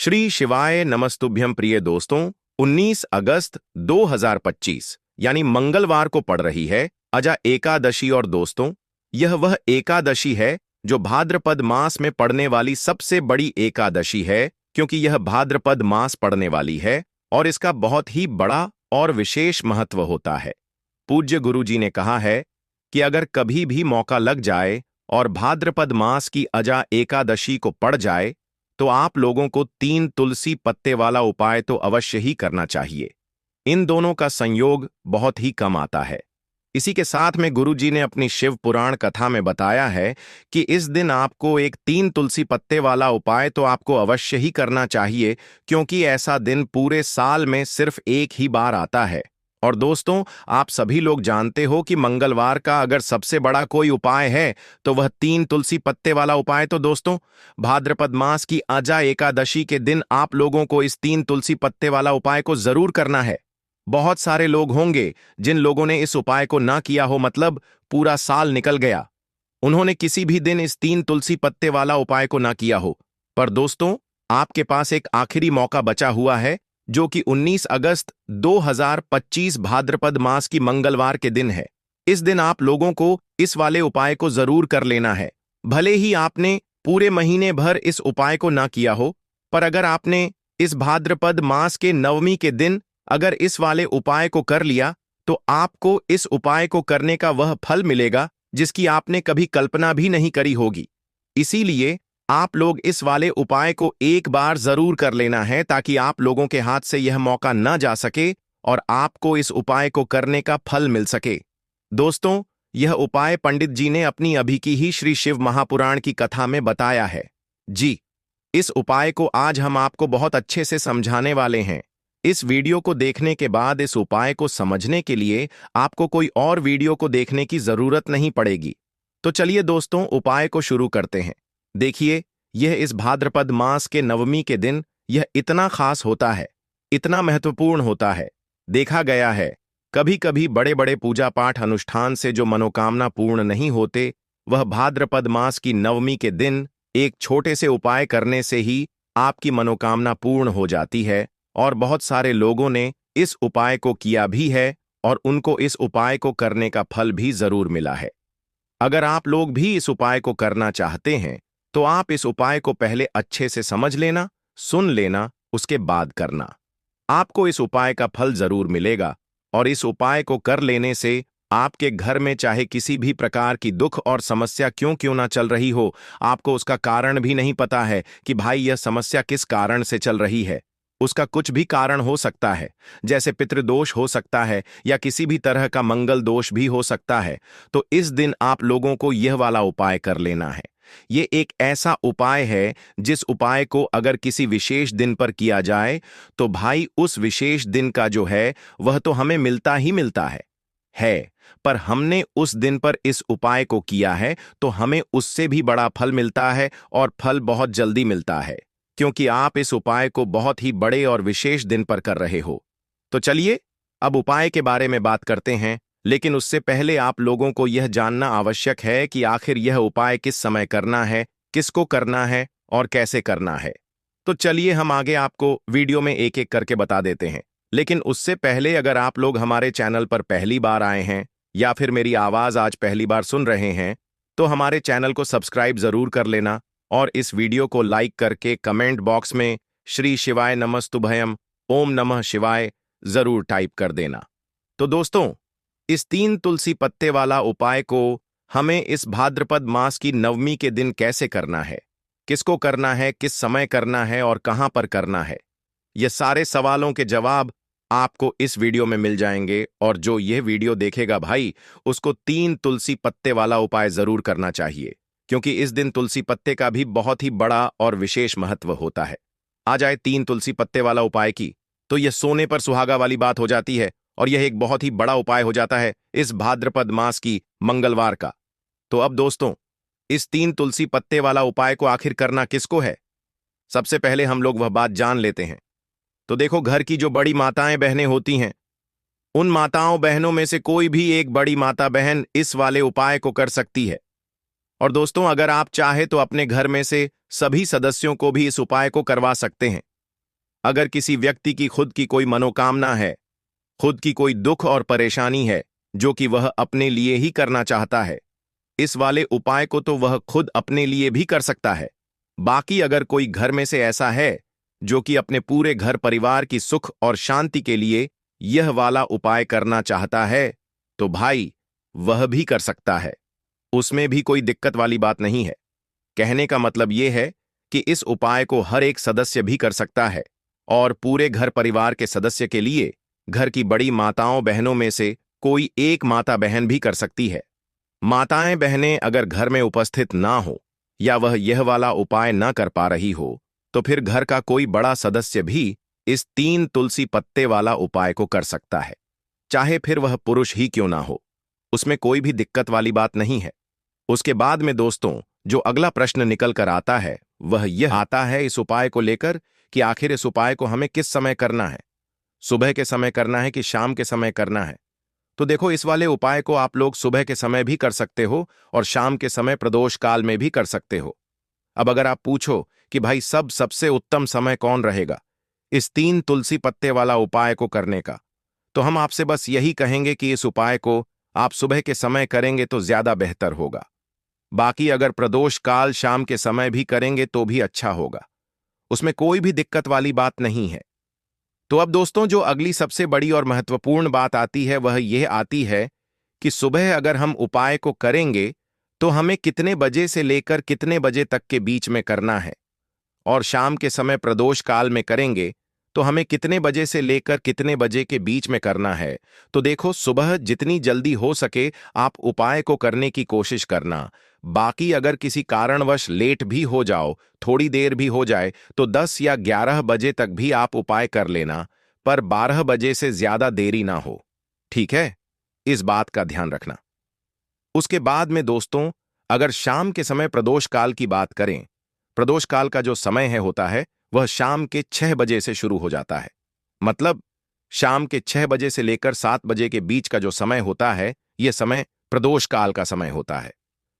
श्री शिवाय नमस्तुभ्यम प्रिय दोस्तों। 19 अगस्त 2025 यानी मंगलवार को पड़ रही है अजा एकादशी। और दोस्तों, यह वह एकादशी है जो भाद्रपद मास में पड़ने वाली सबसे बड़ी एकादशी है, क्योंकि यह भाद्रपद मास पड़ने वाली है और इसका बहुत ही बड़ा और विशेष महत्व होता है। पूज्य गुरु जी ने कहा है कि अगर कभी भी मौका लग जाए और भाद्रपद मास की अजा एकादशी को पड़ जाए तो आप लोगों को 3 तुलसी पत्ते वाला उपाय तो अवश्य ही करना चाहिए। इन दोनों का संयोग बहुत ही कम आता है। इसी के साथ में गुरु जी ने अपनी शिव पुराण कथा में बताया है कि इस दिन आपको एक 3 तुलसी पत्ते वाला उपाय तो आपको अवश्य ही करना चाहिए, क्योंकि ऐसा दिन पूरे साल में सिर्फ एक ही बार आता है। और दोस्तों, आप सभी लोग जानते हो कि मंगलवार का अगर सबसे बड़ा कोई उपाय है तो वह 3 तुलसी पत्ते वाला उपाय तो दोस्तों भाद्रपद मास की अजा एकादशी के दिन आप लोगों को इस 3 तुलसी पत्ते वाला उपाय को जरूर करना है। बहुत सारे लोग होंगे जिन लोगों ने इस उपाय को ना किया हो, मतलब पूरा साल निकल गया, उन्होंने किसी भी दिन इस 3 तुलसी पत्ते वाला उपाय को ना किया हो। पर दोस्तों, आपके पास एक आखिरी मौका बचा हुआ है, जो कि 19 अगस्त 2025 भाद्रपद मास की मंगलवार के दिन है। इस दिन आप लोगों को इस वाले उपाय को जरूर कर लेना है। भले ही आपने पूरे महीने भर इस उपाय को ना किया हो, पर अगर आपने इस भाद्रपद मास के नवमी के दिन अगर इस वाले उपाय को कर लिया तो आपको इस उपाय को करने का वह फल मिलेगा जिसकी आपने कभी कल्पना भी नहीं करी होगी। इसीलिए आप लोग इस वाले उपाय को एक बार जरूर कर लेना है, ताकि आप लोगों के हाथ से यह मौका न जा सके और आपको इस उपाय को करने का फल मिल सके। दोस्तों, यह उपाय पंडित जी ने अपनी अभी की ही श्री शिव महापुराण की कथा में बताया है। जी, इस उपाय को आज हम आपको बहुत अच्छे से समझाने वाले हैं। इस वीडियो को देखने के बाद इस उपाय को समझने के लिए आपको कोई और वीडियो को देखने की जरूरत नहीं पड़ेगी। तो चलिए दोस्तों, उपाय को शुरू करते हैं। देखिए, यह इस भाद्रपद मास के नवमी के दिन यह इतना खास होता है, इतना महत्वपूर्ण होता है। देखा गया है कभी कभी बड़े बड़े पूजा पाठ अनुष्ठान से जो मनोकामना पूर्ण नहीं होते, वह भाद्रपद मास की नवमी के दिन एक छोटे से उपाय करने से ही आपकी मनोकामना पूर्ण हो जाती है। और बहुत सारे लोगों ने इस उपाय को किया भी है और उनको इस उपाय को करने का फल भी जरूर मिला है। अगर आप लोग भी इस उपाय को करना चाहते हैं तो आप इस उपाय को पहले अच्छे से समझ लेना, सुन लेना, उसके बाद करना। आपको इस उपाय का फल जरूर मिलेगा। और इस उपाय को कर लेने से आपके घर में चाहे किसी भी प्रकार की दुख और समस्या क्यों ना चल रही हो, आपको उसका कारण भी नहीं पता है कि भाई यह समस्या किस कारण से चल रही है। उसका कुछ भी कारण हो सकता है, जैसे पितृदोष हो सकता है या किसी भी तरह का मंगल दोष भी हो सकता है। तो इस दिन आप लोगों को यह वाला उपाय कर लेना है। ये एक ऐसा उपाय है जिस उपाय को अगर किसी विशेष दिन पर किया जाए तो भाई उस विशेष दिन का जो है वह तो हमें मिलता ही मिलता है। पर हमने उस दिन पर इस उपाय को किया है तो हमें उससे भी बड़ा फल मिलता है, और फल बहुत जल्दी मिलता है, क्योंकि आप इस उपाय को बहुत ही बड़े और विशेष दिन पर कर रहे हो। तो चलिए अब उपाय के बारे में बात करते हैं, लेकिन उससे पहले आप लोगों को यह जानना आवश्यक है कि आखिर यह उपाय किस समय करना है, किसको करना है और कैसे करना है। तो चलिए हम आगे आपको वीडियो में एक एक करके बता देते हैं। लेकिन उससे पहले अगर आप लोग हमारे चैनल पर पहली बार आए हैं या फिर मेरी आवाज आज पहली बार सुन रहे हैं, तो हमारे चैनल को सब्सक्राइब जरूर कर लेना और इस वीडियो को लाइक करके कमेंट बॉक्स में श्री शिवाय नमस्तुभयम ओम नमः शिवाय जरूर टाइप कर देना। तो दोस्तों, इस 3 तुलसी पत्ते वाला उपाय को हमें इस भाद्रपद मास की नवमी के दिन कैसे करना है, किसको करना है, किस समय करना है और कहां पर करना है, ये सारे सवालों के जवाब आपको इस वीडियो में मिल जाएंगे। और जो यह वीडियो देखेगा भाई, उसको 3 तुलसी पत्ते वाला उपाय जरूर करना चाहिए, क्योंकि इस दिन तुलसी पत्ते का भी बहुत ही बड़ा और विशेष महत्व होता है। आ जाए 3 तुलसी पत्ते वाला उपाय की, तो यह सोने पर सुहागा वाली बात हो जाती है और यह एक बहुत ही बड़ा उपाय हो जाता है इस भाद्रपद मास की मंगलवार का। तो अब दोस्तों, इस 3 तुलसी पत्ते वाला उपाय को आखिर करना किसको है, सबसे पहले हम लोग वह बात जान लेते हैं। तो देखो, घर की जो बड़ी माताएं बहनें होती हैं, उन माताओं बहनों में से कोई भी एक बड़ी माता बहन इस वाले उपाय को कर सकती है। और दोस्तों, अगर आप चाहे तो अपने घर में से सभी सदस्यों को भी इस उपाय को करवा सकते हैं। अगर किसी व्यक्ति की खुद की कोई मनोकामना है, खुद की कोई दुख और परेशानी है जो कि वह अपने लिए ही करना चाहता है, इस वाले उपाय को तो वह खुद अपने लिए भी कर सकता है। बाकी अगर कोई घर में से ऐसा है जो कि अपने पूरे घर परिवार की सुख और शांति के लिए यह वाला उपाय करना चाहता है, तो भाई वह भी कर सकता है। उसमें भी कोई दिक्कत वाली बात नहीं है। कहने का मतलब यह है कि इस उपाय को हर एक सदस्य भी कर सकता है और पूरे घर परिवार के सदस्य के लिए घर की बड़ी माताओं बहनों में से कोई एक माता बहन भी कर सकती है। माताएं बहनें अगर घर में उपस्थित ना हो या वह यह वाला उपाय ना कर पा रही हो, तो फिर घर का कोई बड़ा सदस्य भी इस 3 तुलसी पत्ते वाला उपाय को कर सकता है, चाहे फिर वह पुरुष ही क्यों ना हो। उसमें कोई भी दिक्कत वाली बात नहीं है। उसके बाद में दोस्तों जो अगला प्रश्न निकल कर आता है वह यह आता है इस उपाय को लेकर कि आखिर इस उपाय को हमें किस समय करना है, सुबह के समय करना है कि शाम के समय करना है। तो देखो, इस वाले उपाय को आप लोग सुबह के समय भी कर सकते हो और शाम के समय प्रदोष काल में भी कर सकते हो। अब अगर आप पूछो कि भाई सबसे उत्तम समय कौन रहेगा इस 3 तुलसी पत्ते वाला उपाय को करने का, तो हम आपसे बस यही कहेंगे कि इस उपाय को आप सुबह के समय करेंगे तो ज्यादा बेहतर होगा। बाकी अगर प्रदोष काल शाम के समय भी करेंगे तो भी अच्छा होगा, उसमें कोई भी दिक्कत वाली बात नहीं है। तो अब दोस्तों जो अगली सबसे बड़ी और महत्वपूर्ण बात आती है वह यह आती है कि सुबह अगर हम उपाय को करेंगे तो हमें कितने बजे से लेकर कितने बजे तक के बीच में करना है, और शाम के समय प्रदोष काल में करेंगे तो हमें कितने बजे से लेकर कितने बजे के बीच में करना है। तो देखो, सुबह जितनी जल्दी हो सके आप उपाय को करने की कोशिश करना। बाकी अगर किसी कारणवश लेट भी हो जाओ, थोड़ी देर भी हो जाए, तो 10 या 11 बजे तक भी आप उपाय कर लेना, पर 12 बजे से ज्यादा देरी ना हो। ठीक है, इस बात का ध्यान रखना। उसके बाद में दोस्तों अगर शाम के समय प्रदोष काल की बात करें, प्रदोष काल का जो समय होता है वह शाम के 6 बजे से शुरू हो जाता है। मतलब शाम के 6 बजे से लेकर 7 बजे के बीच का जो समय होता है यह समय प्रदोष काल का समय होता है।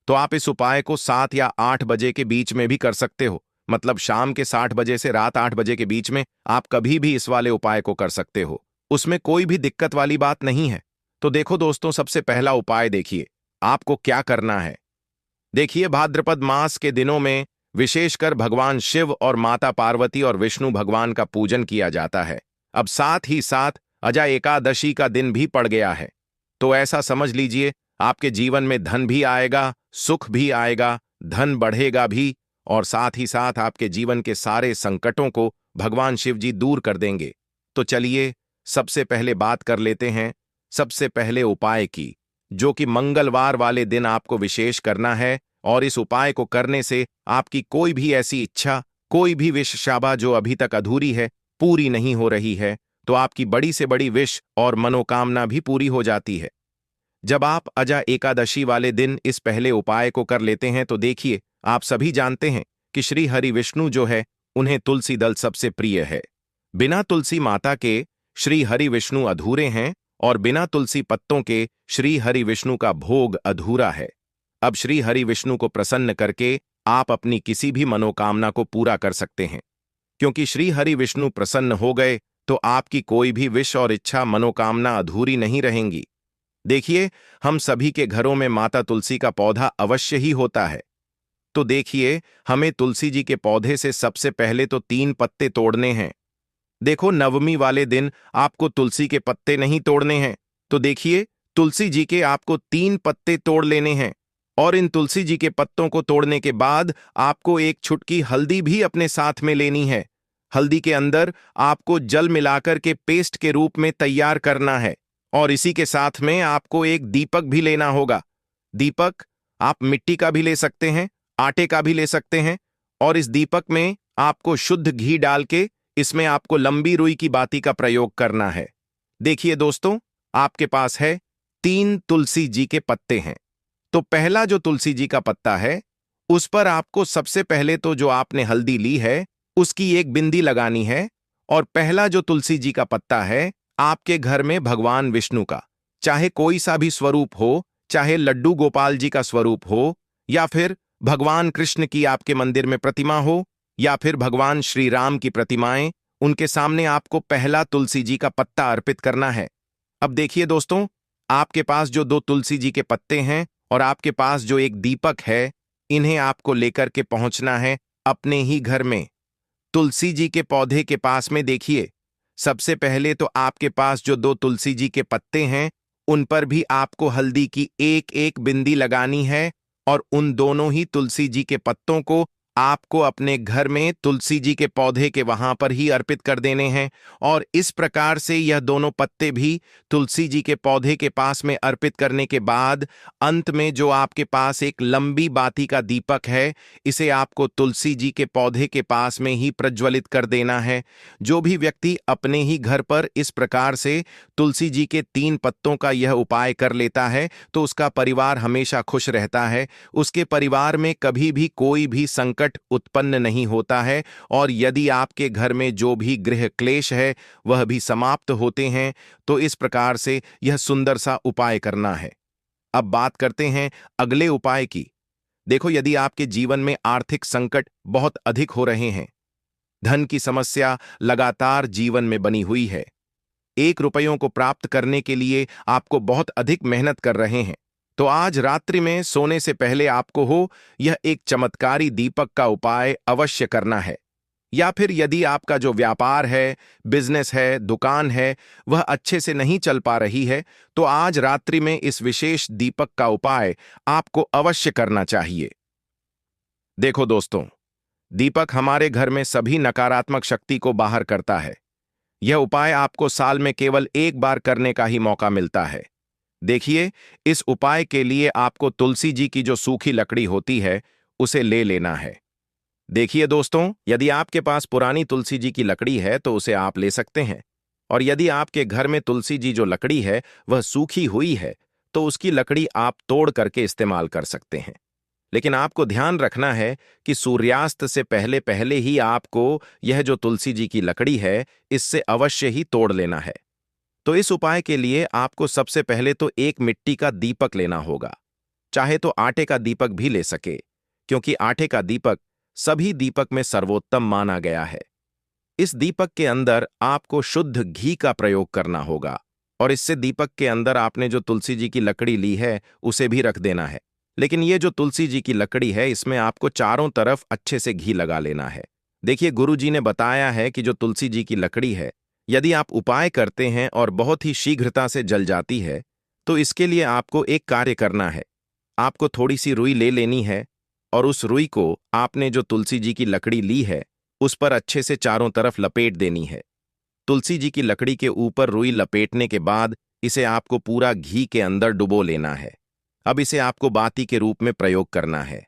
तो आप इस उपाय को 7 या 8 बजे के बीच में भी कर सकते हो। मतलब शाम के 60 बजे से रात 8 बजे के बीच में आप कभी भी इस वाले उपाय को कर सकते हो, उसमें कोई भी दिक्कत वाली बात नहीं है। तो देखो दोस्तों, सबसे पहला उपाय देखिए आपको क्या करना है। देखिए, भाद्रपद मास के दिनों में विशेषकर भगवान शिव और माता पार्वती और विष्णु भगवान का पूजन किया जाता है। अब साथ ही साथ अजा एकादशी का दिन भी पड़ गया है, तो ऐसा समझ लीजिए आपके जीवन में धन भी आएगा, सुख भी आएगा, धन बढ़ेगा भी, और साथ ही साथ आपके जीवन के सारे संकटों को भगवान शिव जी दूर कर देंगे। तो चलिए सबसे पहले बात कर लेते हैं सबसे पहले उपाय की, जो कि मंगलवार वाले दिन आपको विशेष करना है। और इस उपाय को करने से आपकी कोई भी ऐसी इच्छा, कोई भी विश शाबा जो अभी तक अधूरी है, पूरी नहीं हो रही है, तो आपकी बड़ी से बड़ी विश और मनोकामना भी पूरी हो जाती है। जब आप अजा एकादशी वाले दिन इस पहले उपाय को कर लेते हैं तो देखिए, आप सभी जानते हैं कि श्री हरि विष्णु जो है उन्हें तुलसी दल सबसे प्रिय है। बिना तुलसी माता के श्री हरि विष्णु अधूरे हैं और बिना तुलसी पत्तों के श्री हरि विष्णु का भोग अधूरा है। अब श्री हरि विष्णु को प्रसन्न करके आप अपनी किसी भी मनोकामना को पूरा कर सकते हैं, क्योंकि श्री हरि विष्णु प्रसन्न हो गए तो आपकी कोई भी विश और इच्छा मनोकामना अधूरी नहीं रहेंगी। देखिए, हम सभी के घरों में माता तुलसी का पौधा अवश्य ही होता है। तो देखिए, हमें तुलसी जी के पौधे से सबसे पहले तो 3 पत्ते तोड़ने हैं। देखो, नवमी वाले दिन आपको तुलसी के पत्ते नहीं तोड़ने हैं, तो देखिए तुलसी जी के आपको 3 पत्ते तोड़ लेने हैं। और इन तुलसी जी के पत्तों को तोड़ने के बाद आपको एक छुटकी हल्दी भी अपने साथ में लेनी है। हल्दी के अंदर आपको जल मिलाकर के पेस्ट के रूप में तैयार करना है, और इसी के साथ में आपको एक दीपक भी लेना होगा। दीपक आप मिट्टी का भी ले सकते हैं, आटे का भी ले सकते हैं, और इस दीपक में आपको शुद्ध घी डाल के इसमें आपको लंबी रुई की बाती का प्रयोग करना है। देखिए दोस्तों, आपके पास है 3 तुलसी जी के पत्ते हैं। तो पहला जो तुलसी जी का पत्ता है उस पर आपको सबसे पहले तो जो आपने हल्दी ली है उसकी एक बिंदी लगानी है। और पहला जो तुलसी जी का पत्ता है आपके घर में भगवान विष्णु का, चाहे कोई सा भी स्वरूप हो, चाहे लड्डू गोपाल जी का स्वरूप हो, या फिर भगवान कृष्ण की आपके मंदिर में प्रतिमा हो, या फिर भगवान श्री राम की प्रतिमाएं, उनके सामने आपको पहला तुलसी जी का पत्ता अर्पित करना है। अब देखिए दोस्तों, आपके पास जो 2 तुलसी जी के पत्ते हैं और आपके पास जो एक दीपक है, इन्हें आपको लेकर के पहुंचना है अपने ही घर में। तुलसी जी के पौधे के पास में देखिए, सबसे पहले तो आपके पास जो 2 तुलसी जी के पत्ते हैं, उन पर भी आपको हल्दी की एक एक बिंदी लगानी है और उन दोनों ही तुलसी जी के पत्तों को आपको अपने घर में तुलसी जी के पौधे के वहां पर ही अर्पित कर देने हैं। और इस प्रकार से यह दोनों पत्ते भी तुलसी जी के पौधे के पास में अर्पित करने के बाद अंत में जो आपके पास एक लंबी बाती का दीपक है, इसे आपको तुलसी जी के पौधे के पास में ही प्रज्वलित कर देना है। जो भी व्यक्ति अपने ही घर पर इस प्रकार से तुलसी जी के 3 पत्तों का यह उपाय कर लेता है, तो उसका परिवार हमेशा खुश रहता है। उसके परिवार में कभी भी कोई भी संकट उत्पन्न नहीं होता है और यदि आपके घर में जो भी गृह क्लेश है वह भी समाप्त होते हैं। तो इस प्रकार से यह सुंदर सा उपाय करना है। अब बात करते हैं अगले उपाय की। देखो, यदि आपके जीवन में आर्थिक संकट बहुत अधिक हो रहे हैं, धन की समस्या लगातार जीवन में बनी हुई है, 1 रुपयों को प्राप्त करने के लिए आपको बहुत अधिक मेहनत कर रहे हैं, तो आज रात्रि में सोने से पहले आपको यह एक चमत्कारी दीपक का उपाय अवश्य करना है। या फिर यदि आपका जो व्यापार है, बिजनेस है, दुकान है, वह अच्छे से नहीं चल पा रही है, तो आज रात्रि में इस विशेष दीपक का उपाय आपको अवश्य करना चाहिए। देखो दोस्तों, दीपक हमारे घर में सभी नकारात्मक शक्ति को बाहर करता है। यह उपाय आपको साल में केवल 1 बार करने का ही मौका मिलता है। देखिए, इस उपाय के लिए आपको तुलसी जी की जो सूखी लकड़ी होती है, उसे ले लेना है। देखिए दोस्तों, यदि आपके पास पुरानी तुलसी जी की लकड़ी है तो उसे आप ले सकते हैं, और यदि आपके घर में तुलसी जी जो लकड़ी है वह सूखी हुई है, तो उसकी लकड़ी आप तोड़ करके इस्तेमाल कर सकते हैं। लेकिन आपको ध्यान रखना है कि सूर्यास्त से पहले पहले ही आपको यह जो तुलसी जी की लकड़ी है, इससे अवश्य ही तोड़ लेना है। तो इस उपाय के लिए आपको सबसे पहले तो एक मिट्टी का दीपक लेना होगा। चाहे तो आटे का दीपक भी ले सके, क्योंकि आटे का दीपक सभी दीपक में सर्वोत्तम माना गया है। इस दीपक के अंदर आपको शुद्ध घी का प्रयोग करना होगा और इससे दीपक के अंदर आपने जो तुलसी जी की लकड़ी ली है उसे भी रख देना है। लेकिन ये जो तुलसी जी की लकड़ी है, इसमें आपको चारों तरफ अच्छे से घी लगा लेना है। देखिए, गुरु जी ने बताया है कि जो तुलसी जी की लकड़ी है, यदि आप उपाय करते हैं और बहुत ही शीघ्रता से जल जाती है, तो इसके लिए आपको एक कार्य करना है। आपको थोड़ी सी रुई ले लेनी है और उस रुई को आपने जो तुलसी जी की लकड़ी ली है उस पर अच्छे से चारों तरफ लपेट देनी है। तुलसी जी की लकड़ी के ऊपर रुई लपेटने के बाद इसे आपको पूरा घी के अंदर डुबो लेना है। अब इसे आपको बाती के रूप में प्रयोग करना है।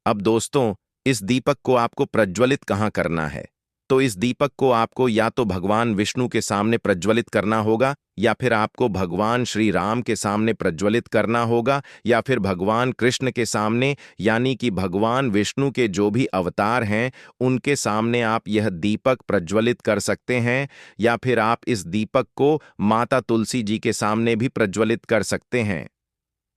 अब दोस्तों, इस दीपक को आपको प्रज्वलित कहाँ करना है? तो इस दीपक को आपको या तो भगवान विष्णु के सामने प्रज्वलित करना होगा, या फिर आपको भगवान श्री राम के सामने प्रज्वलित करना होगा, या फिर भगवान कृष्ण के सामने, यानी कि भगवान विष्णु के जो भी अवतार हैं उनके सामने आप यह दीपक प्रज्वलित कर सकते हैं। या फिर आप इस दीपक को माता तुलसी जी के सामने भी प्रज्वलित कर सकते हैं।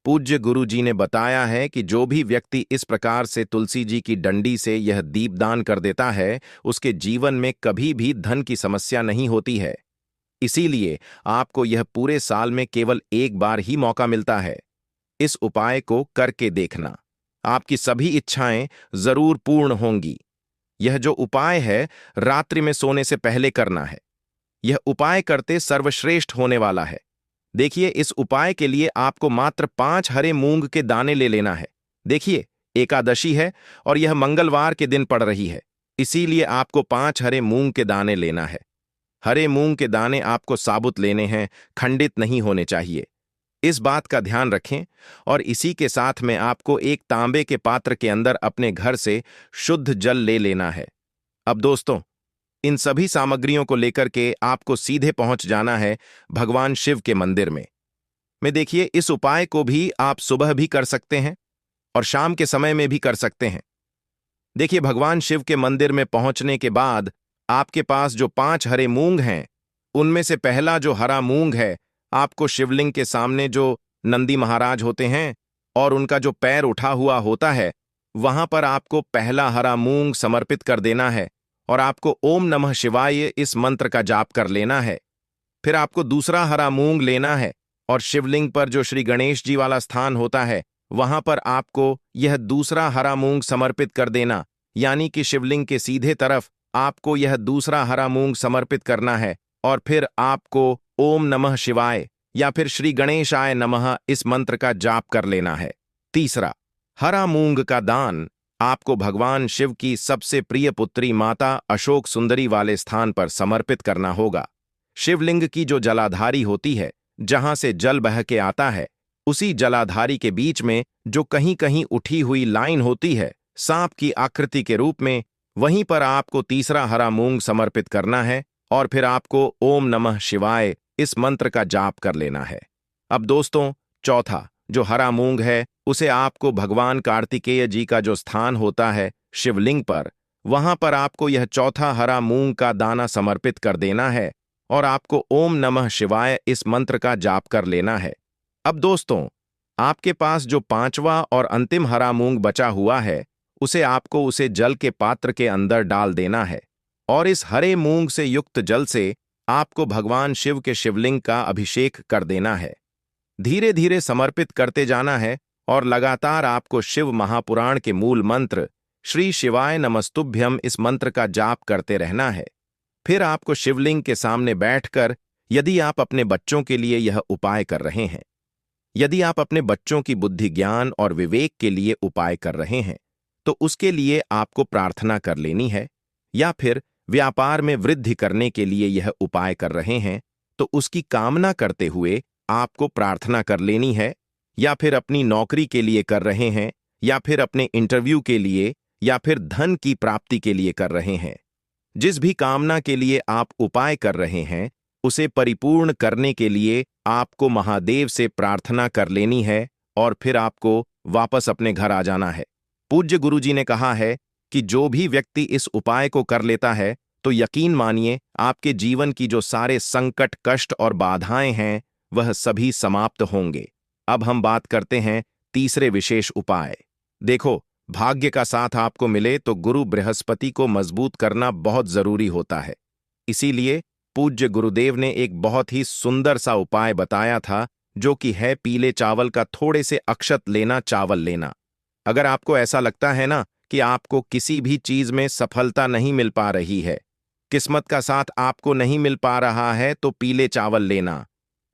पूज्य गुरु जी ने बताया है कि जो भी व्यक्ति इस प्रकार से तुलसी जी की डंडी से यह दीपदान कर देता है, उसके जीवन में कभी भी धन की समस्या नहीं होती है। इसीलिए आपको यह पूरे साल में केवल 1 बार ही मौका मिलता है। इस उपाय को करके देखना, आपकी सभी इच्छाएं जरूर पूर्ण होंगी। यह जो उपाय है, रात्रि में सोने से पहले करना है। यह उपाय करते सर्वश्रेष्ठ होने वाला है। देखिए, इस उपाय के लिए आपको मात्र 5 हरे मूंग के दाने ले लेना है। देखिए, एकादशी है और यह मंगलवार के दिन पड़ रही है, इसीलिए आपको 5 हरे मूंग के दाने लेना है। हरे मूंग के दाने आपको साबुत लेने हैं, खंडित नहीं होने चाहिए। इस बात का ध्यान रखें। और इसी के साथ में आपको एक तांबे के पात्र के अंदर अपने घर से शुद्ध जल ले लेना है। अब दोस्तों, इन सभी सामग्रियों को लेकर के आपको सीधे पहुंच जाना है भगवान शिव के मंदिर में। देखिए, इस उपाय को भी आप सुबह भी कर सकते हैं और शाम के समय में भी कर सकते हैं। देखिए, भगवान शिव के मंदिर में पहुंचने के बाद आपके पास जो 5 हरे मूंग हैं, उनमें से पहला जो हरा मूंग है, आपको शिवलिंग के सामने जो नंदी महाराज होते हैं और उनका जो पैर उठा हुआ होता है, वहां पर आपको पहला हरा मूंग समर्पित कर देना है और आपको ओम नमः शिवाय इस मंत्र का जाप कर लेना है। फिर आपको दूसरा हरा मूंग लेना है और शिवलिंग पर जो श्री गणेश जी वाला स्थान होता है वहां पर आपको यह दूसरा हरा मूंग समर्पित कर देना, यानी कि शिवलिंग के सीधे तरफ आपको यह दूसरा हरा मूंग समर्पित करना है और फिर आपको ओम नमः शिवाय या फिर श्री गणेशाय नमः इस मंत्र का जाप कर लेना है। तीसरा, हरा मूंग का दान आपको भगवान शिव की सबसे प्रिय पुत्री माता अशोक सुंदरी वाले स्थान पर समर्पित करना होगा। शिवलिंग की जो जलाधारी होती है, जहां से जल बह के आता है, उसी जलाधारी के बीच में जो कहीं कहीं उठी हुई लाइन होती है सांप की आकृति के रूप में, वहीं पर आपको तीसरा हरा मूंग समर्पित करना है और फिर आपको ओम नमः शिवाय इस मंत्र का जाप कर लेना है। अब दोस्तों, चौथा जो हरा मूंग है उसे आपको भगवान कार्तिकेय जी का जो स्थान होता है शिवलिंग पर, वहां पर आपको यह चौथा हरा मूंग का दाना समर्पित कर देना है और आपको ओम नमः शिवाय इस मंत्र का जाप कर लेना है। अब दोस्तों, आपके पास जो पांचवा और अंतिम हरा मूंग बचा हुआ है उसे जल के पात्र के अंदर डाल देना है और इस हरे मूंग से युक्त जल से आपको भगवान शिव के शिवलिंग का अभिषेक कर देना है। धीरे धीरे समर्पित करते जाना है और लगातार आपको शिव महापुराण के मूल मंत्र श्री शिवाय नमस्तुभ्यम इस मंत्र का जाप करते रहना है। फिर आपको शिवलिंग के सामने बैठकर, यदि आप अपने बच्चों के लिए यह उपाय कर रहे हैं, यदि आप अपने बच्चों की बुद्धि ज्ञान और विवेक के लिए उपाय कर रहे हैं, तो उसके लिए आपको प्रार्थना कर लेनी है, या फिर व्यापार में वृद्धि करने के लिए यह उपाय कर रहे हैं तो उसकी कामना करते हुए आपको प्रार्थना कर लेनी है, या फिर अपनी नौकरी के लिए कर रहे हैं, या फिर अपने इंटरव्यू के लिए, या फिर धन की प्राप्ति के लिए कर रहे हैं। जिस भी कामना के लिए आप उपाय कर रहे हैं उसे परिपूर्ण करने के लिए आपको महादेव से प्रार्थना कर लेनी है और फिर आपको वापस अपने घर आ जाना है। पूज्य गुरुजी ने कहा है कि जो भी व्यक्ति इस उपाय को कर लेता है तो यकीन मानिए आपके जीवन की जो सारे संकट, कष्ट और बाधाएं हैं वह सभी समाप्त होंगे। अब हम बात करते हैं तीसरे विशेष उपाय। देखो, भाग्य का साथ आपको मिले तो गुरु बृहस्पति को मजबूत करना बहुत जरूरी होता है। इसीलिए पूज्य गुरुदेव ने एक बहुत ही सुंदर सा उपाय बताया था, जो कि है पीले चावल का थोड़े से अक्षत लेना, चावल लेना। अगर आपको ऐसा लगता है ना कि आपको किसी भी चीज में सफलता नहीं मिल पा रही है, किस्मत का साथ आपको नहीं मिल पा रहा है, तो पीले चावल लेना।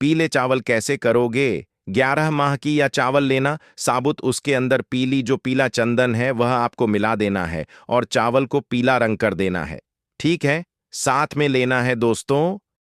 पीले चावल कैसे करोगे? 11 माह की या चावल लेना, साबुत उसके अंदर जो पीला चंदन है वह आपको मिला देना है और चावल को पीला रंग कर देना है। ठीक है, साथ में लेना है दोस्तों